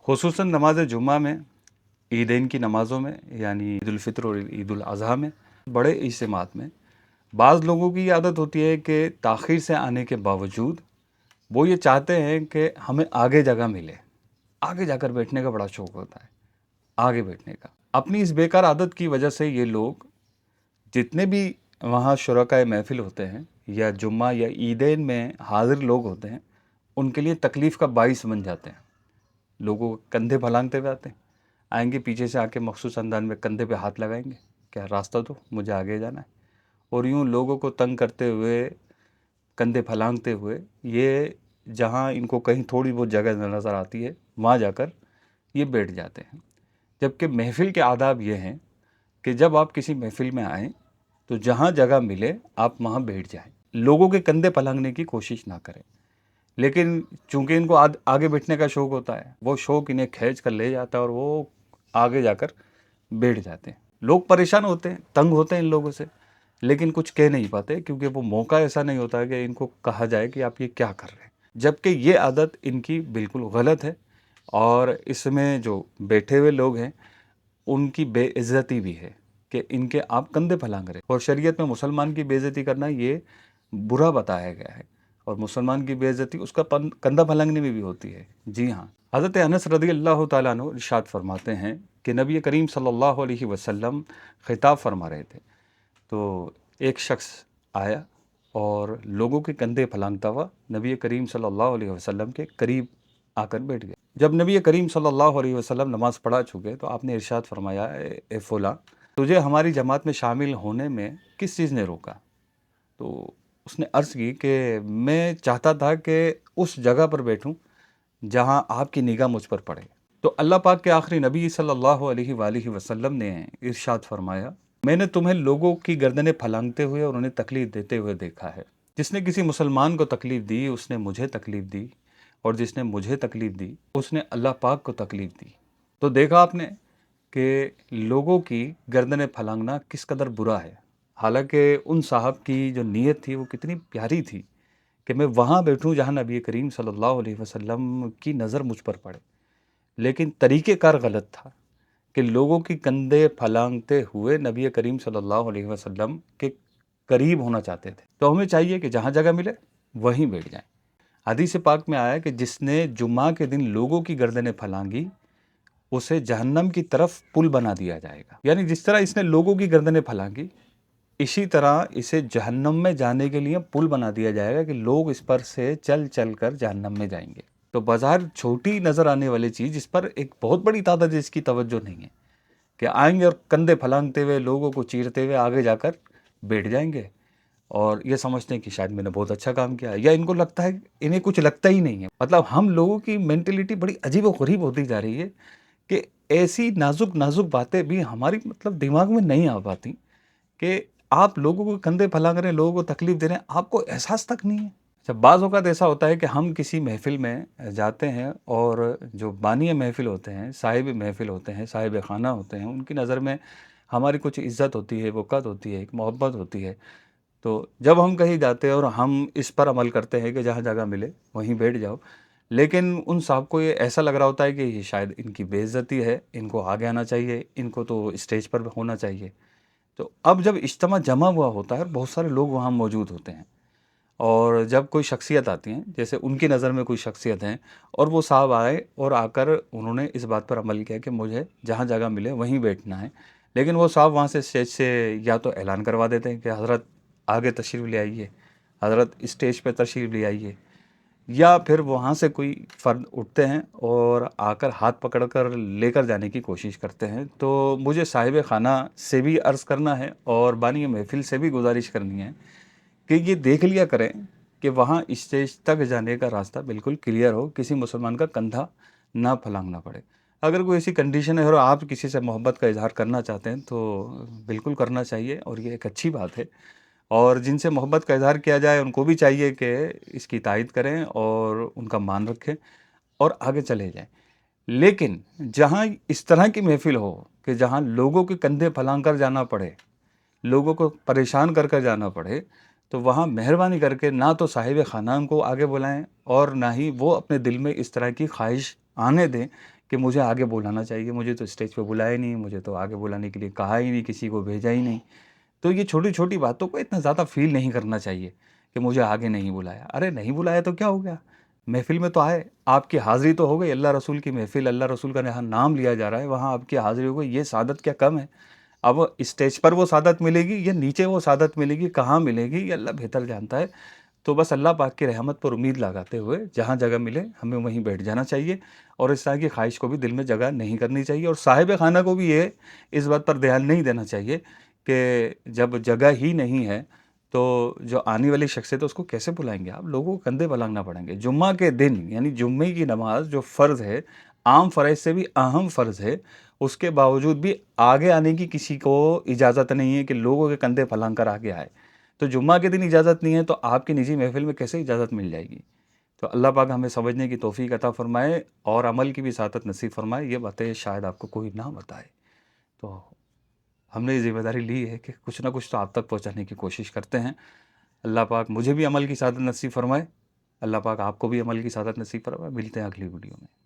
خصوصاً نماز جمعہ میں، عیدین کی نمازوں میں یعنی عید الفطر اور عید الاضحیٰ میں، بڑے اجتماعات میں بعض لوگوں کی یہ عادت ہوتی ہے کہ تاخیر سے آنے کے باوجود وہ یہ چاہتے ہیں کہ ہمیں آگے جگہ ملے، آگے جا کر بیٹھنے کا بڑا شوق ہوتا ہے، آگے بیٹھنے کا۔ اپنی اس بیکار عادت کی وجہ سے یہ لوگ جتنے بھی وہاں شرکائے محفل ہوتے ہیں یا جمعہ یا عیدین میں حاضر لوگ ہوتے ہیں، ان کے لیے تکلیف کا باعث بن جاتے ہیں۔ لوگوں کو کندھے پھلانگتے ہوئے آتے ہیں، آئیں گے پیچھے سے آ کے مخصوص انداز میں کندھے پہ ہاتھ لگائیں گے، کیا راستہ دو، مجھے آگے جانا ہے، اور یوں لوگوں کو تنگ کرتے ہوئے، کندھے پھلانگتے ہوئے، یہ جہاں ان کو کہیں تھوڑی بہت جگہ نظر آتی ہے وہاں جا کر یہ بیٹھ جاتے ہیں۔ جبکہ محفل کے آداب یہ ہیں کہ جب آپ کسی محفل میں آئیں تو جہاں جگہ ملے آپ وہاں بیٹھ جائیں، لوگوں کے کندھے پھلانگنے کی کوشش نہ کریں۔ لیکن چونکہ ان کو آگے بیٹھنے کا شوق ہوتا ہے، وہ شوق انہیں کھینچ کر لے جاتا ہے اور وہ آگے جا کر بیٹھ جاتے ہیں۔ لوگ پریشان ہوتے ہیں، تنگ ہوتے ہیں ان لوگوں سے، لیکن کچھ کہہ نہیں پاتے کیونکہ وہ موقع ایسا نہیں ہوتا کہ ان کو کہا جائے کہ آپ یہ کیا کر رہے ہیں۔ جبکہ یہ عادت ان کی بالکل غلط ہے، اور اس میں جو بیٹھے ہوئے لوگ ہیں ان کی بے عزتی بھی ہے کہ ان کے آپ کندھے پھلانگ رہے ہیں، اور شریعت میں مسلمان کی بے عزتی کرنا یہ برا بتایا گیا ہے، اور مسلمان کی بے عزتی اس کا کندھا پھلانگنے میں بھی ہوتی ہے۔ جی ہاں، حضرت انس رضی اللہ تعالیٰ عنہ ارشاد فرماتے ہیں کہ نبی کریم صلی اللہ علیہ وسلم خطاب فرما رہے تھے، تو ایک شخص آیا اور لوگوں کے کندھے پھلانگتا ہوا نبی کریم صلی اللہ علیہ وسلم کے قریب آ کر بیٹھ گیا۔ جب نبی کریم صلی اللہ علیہ وسلم نماز پڑھا چکے تو آپ نے ارشاد فرمایا، اے فلاں، تجھے ہماری جماعت میں شامل ہونے میں کس چیز نے روکا؟ تو اس نے عرض کی کہ میں چاہتا تھا کہ اس جگہ پر بیٹھوں جہاں آپ کی نگاہ مجھ پر پڑے۔ تو اللہ پاک کے آخری نبی صلی اللہ علیہ وآلہ وسلم نے ارشاد فرمایا، میں نے تمہیں لوگوں کی گردنیں پھلانگتے ہوئے اور انہیں تکلیف دیتے ہوئے دیکھا ہے۔ جس نے کسی مسلمان کو تکلیف دی اس نے مجھے تکلیف دی، اور جس نے مجھے تکلیف دی اس نے اللہ پاک کو تکلیف دی۔ تو دیکھا آپ نے کہ لوگوں کی گردنیں پھلانگنا کس قدر برا ہے، حالانکہ ان صاحب کی جو نیت تھی وہ کتنی پیاری تھی کہ میں وہاں بیٹھوں جہاں نبی کریم صلی اللہ علیہ وسلم کی نظر مجھ پر پڑے، لیکن طریقہ کار غلط تھا کہ لوگوں کی کندھے پھلانگتے ہوئے نبی کریم صلی اللہ علیہ وسلم کے قریب ہونا چاہتے تھے۔ تو ہمیں چاہیے کہ جہاں جگہ ملے وہیں بیٹھ جائیں۔ حدیث پاک میں آیا کہ جس نے جمعہ کے دن لوگوں کی گردنیں پھلانگی اسے جہنم کی طرف پل بنا دیا جائے گا، یعنی جس طرح اس نے لوگوں کی گردنیں پھلانگی اسی طرح اسے جہنم میں جانے کے لیے پل بنا دیا جائے گا کہ لوگ اس پر سے چل چل کر جہنم میں جائیں گے۔ تو بظاہر چھوٹی نظر آنے والی چیز، جس پر ایک بہت بڑی تعداد اس کی توجہ نہیں ہے کہ آئیں گے اور کندھے پھلانگتے ہوئے لوگوں کو چیرتے ہوئے آگے جا کر بیٹھ جائیں گے، اور یہ سمجھتے ہیں کہ شاید میں نے بہت اچھا کام کیا، یا ان کو لگتا ہے، انہیں کچھ لگتا ہی نہیں ہے۔ مطلب ہم لوگوں کی مینٹلٹی بڑی عجیب و غریب ہوتی جا رہی ہے کہ ایسی نازک نازک باتیں بھی ہماری دماغ میں نہیں آ پاتی کہ آپ لوگوں کو کندھے پھلانگ رہے ہیں، لوگوں کو تکلیف دے رہے ہیں، آپ کو احساس تک نہیں ہے۔ جب بعض اوقات ایسا ہوتا ہے کہ ہم کسی محفل میں جاتے ہیں اور جو بانی محفل ہوتے ہیں، صاحب محفل ہوتے ہیں، صاحب خانہ ہوتے ہیں، ان کی نظر میں ہماری کچھ عزت ہوتی ہے، وقت ہوتی ہے، ایک محبت ہوتی ہے۔ تو جب ہم کہیں جاتے ہیں اور ہم اس پر عمل کرتے ہیں کہ جہاں جگہ ملے وہیں بیٹھ جاؤ، لیکن ان صاحب کو یہ ایسا لگ رہا ہوتا ہے کہ یہ شاید ان کی بے عزتی ہے، ان کو آگے آنا چاہیے، ان کو تو اسٹیج پر ہونا چاہیے۔ تو اب جب اجتماع جمع ہوا ہوتا ہے اور بہت سارے لوگ وہاں موجود ہوتے ہیں، اور جب کوئی شخصیت آتی ہیں، جیسے ان کی نظر میں کوئی شخصیت ہیں، اور وہ صاحب آئے اور آ کر انہوں نے اس بات پر عمل کیا کہ مجھے جہاں جگہ ملے وہیں بیٹھنا ہے، لیکن وہ صاحب وہاں سے اسٹیج سے یا تو اعلان کروا دیتے ہیں کہ حضرت آگے تشریف لے آئیے، حضرت اسٹیج پہ تشریف لے آئیے، یا پھر وہاں سے کوئی فرد اٹھتے ہیں اور آ کر ہاتھ پکڑ کر لے کر جانے کی کوشش کرتے ہیں۔ تو مجھے صاحب خانہ سے بھی عرض کرنا ہے اور بانی محفل سے بھی گزارش کرنی ہے کہ یہ دیکھ لیا کریں کہ وہاں اسٹیج تک جانے کا راستہ بالکل کلیئر ہو، کسی مسلمان کا کندھا نہ پھلانگنا پڑے۔ اگر کوئی ایسی کنڈیشن ہے اور آپ کسی سے محبت کا اظہار کرنا چاہتے ہیں تو بالکل کرنا چاہیے، اور یہ ایک اچھی بات ہے، اور جن سے محبت کا اظہار کیا جائے ان کو بھی چاہیے کہ اس کی تائید کریں اور ان کا مان رکھیں اور آگے چلے جائیں۔ لیکن جہاں اس طرح کی محفل ہو کہ جہاں لوگوں کے کندھے پھلانگ کر جانا پڑے، لوگوں کو پریشان کر جانا پڑے، تو وہاں مہربانی کر کے نہ تو صاحب خانہ کو آگے بلائیں اور نہ ہی وہ اپنے دل میں اس طرح کی خواہش آنے دیں کہ مجھے آگے بلانا چاہیے، مجھے تو اسٹیج پہ بلایا ہی نہیں، مجھے تو آگے بلانے کے لیے کہا ہی نہیں، کسی کو بھیجا ہی نہیں۔ تو یہ چھوٹی چھوٹی باتوں کو اتنا زیادہ فیل نہیں کرنا چاہیے کہ مجھے آگے نہیں بلایا۔ ارے نہیں بلایا تو کیا ہو گیا، محفل میں تو آئے، آپ کی حاضری تو ہو گئی، اللہ رسول کی محفل، اللہ رسول کا جہاں نام لیا جا رہا ہے وہاں آپ کی حاضری ہو گئی، یہ سعادت کیا کم ہے؟ اب اسٹیج پر وہ سعادت ملے گی یا نیچے وہ سعادت ملے گی، کہاں ملے گی، یہ اللہ بہتر جانتا ہے۔ تو بس اللہ پاک کی رحمت پر امید لگاتے ہوئے جہاں جگہ ملے ہمیں وہیں بیٹھ جانا چاہیے، اور اس طرح کی خواہش کو بھی دل میں جگہ نہیں کرنی چاہیے، اور صاحب خانہ کو بھی یہ اس بات پر دھیان نہیں دینا چاہیے کہ جب جگہ ہی نہیں ہے تو جو آنے والی شخصیت ہے اس کو کیسے بلائیں گے آپ، لوگوں کو کندھے پلانگنا پڑیں گے۔ جمعہ کے دن یعنی جمعے کی نماز جو فرض ہے، عام فرض سے بھی اہم فرض ہے، اس کے باوجود بھی آگے آنے کی کسی کو اجازت نہیں ہے کہ لوگوں کے کندھے پھلانگ کر آگے آئے۔ تو جمعہ کے دن اجازت نہیں ہے تو آپ کی نجی محفل میں کیسے اجازت مل جائے گی؟ تو اللہ پاک ہمیں سمجھنے کی توفیق عطا فرمائے اور عمل کی بھی سعادت نصیب فرمائے۔ یہ باتیں شاید آپ کو کوئی نہ بتائے، تو ہم نے یہ ذمہ داری لی ہے کہ کچھ نہ کچھ تو آپ تک پہنچانے کی کوشش کرتے ہیں۔ اللہ پاک مجھے بھی عمل کی سعادت نصیب فرمائے، اللہ پاک آپ کو بھی عمل کی سعادت نصیب فرمائے۔ ملتے ہیں اگلی ویڈیو میں۔